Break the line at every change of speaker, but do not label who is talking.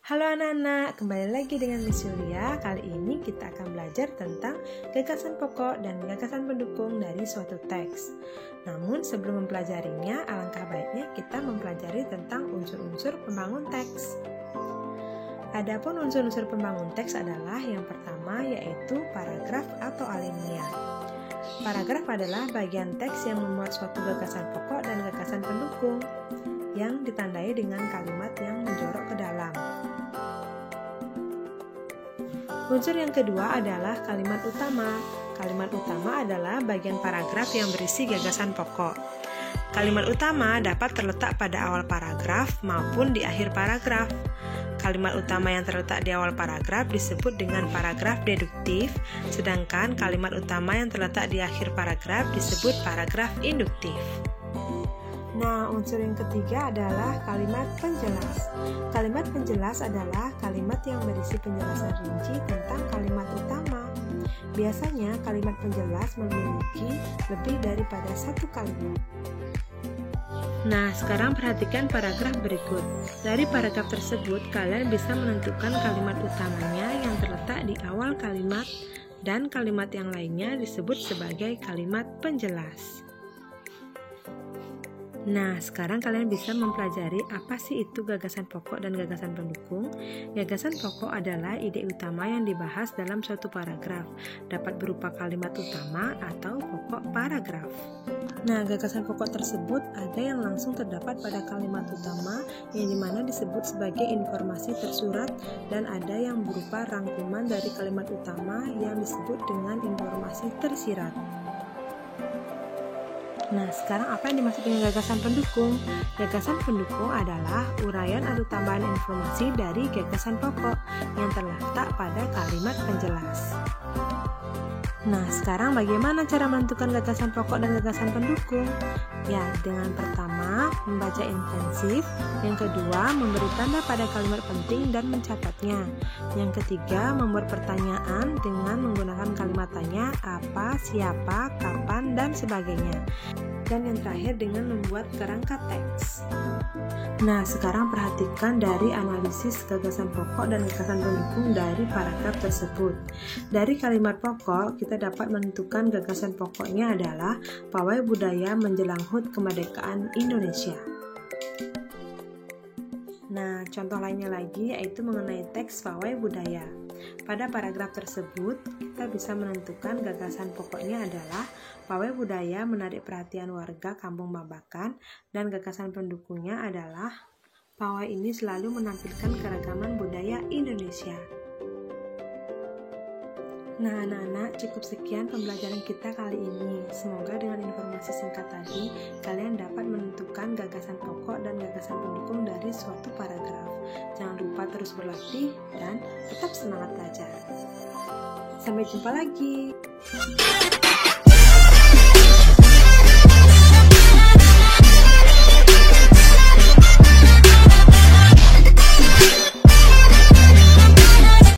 Halo anak-anak, kembali lagi dengan Miss Yulia. Kali ini kita akan belajar tentang gagasan pokok dan gagasan pendukung dari suatu teks. Namun sebelum mempelajarinya, alangkah baiknya kita mempelajari tentang unsur-unsur pembangun teks. Adapun unsur-unsur pembangun teks adalah yang pertama yaitu paragraf atau alinea. Paragraf adalah bagian teks yang memuat suatu gagasan pokok dan gagasan pendukung yang ditandai dengan kalimat yang menjorok ke dalam. Unsur yang kedua adalah kalimat utama. Kalimat utama adalah bagian paragraf yang berisi gagasan pokok. Kalimat utama dapat terletak pada awal paragraf maupun di akhir paragraf. Kalimat utama yang terletak di awal paragraf disebut dengan paragraf deduktif, sedangkan kalimat utama yang terletak di akhir paragraf disebut paragraf induktif. Nah, unsur yang ketiga adalah kalimat penjelas. Kalimat penjelas adalah kalimat yang berisi penjelasan rinci tentang kalimat utama. Biasanya kalimat penjelas memiliki lebih daripada satu kalimat. Nah, sekarang perhatikan paragraf berikut. Dari paragraf tersebut, kalian bisa menentukan kalimat utamanya yang terletak di awal kalimat dan kalimat yang lainnya disebut sebagai kalimat penjelas. Nah, sekarang kalian bisa mempelajari apa sih itu gagasan pokok dan gagasan pendukung. Gagasan pokok adalah ide utama yang dibahas dalam suatu paragraf, dapat berupa kalimat utama atau pokok paragraf. Nah, gagasan pokok tersebut ada yang langsung terdapat pada kalimat utama yang dimana disebut sebagai informasi tersurat, dan ada yang berupa rangkuman dari kalimat utama yang disebut dengan informasi tersirat. Nah, sekarang apa yang dimaksud dengan gagasan pendukung? Gagasan pendukung adalah uraian atau tambahan informasi dari gagasan pokok yang terletak pada kalimat penjelas. Nah, sekarang bagaimana cara menentukan gagasan pokok dan gagasan pendukung? Ya, dengan pertama, membaca intensif. Yang kedua, memberi tanda pada kalimat penting dan mencatatnya. Yang ketiga, membuat pertanyaan dengan menggunakan kalimat tanya, apa, siapa, kapan, dan sebagainya. Dan yang terakhir dengan membuat kerangka teks. Nah, sekarang perhatikan dari analisis gagasan pokok dan gagasan pendukung dari paragraf tersebut. Dari kalimat pokok, kita dapat menentukan gagasan pokoknya adalah pawai budaya menjelang HUT kemerdekaan Indonesia. Nah, contoh lainnya lagi yaitu mengenai teks pawai budaya. Pada paragraf tersebut, kita bisa menentukan gagasan pokoknya adalah pawai budaya menarik perhatian warga Kampung Babakan, dan gagasan pendukungnya adalah pawai ini selalu menampilkan keragaman budaya Indonesia. Nah, anak-anak, cukup sekian pembelajaran kita kali ini. Semoga dengan informasi singkat tadi, kalian dapat menentukan gagasan pokok dan gagasan pendukung dari suatu paragraf. Jangan lupa terus berlatih dan tetap semangat belajar. Sampai jumpa lagi.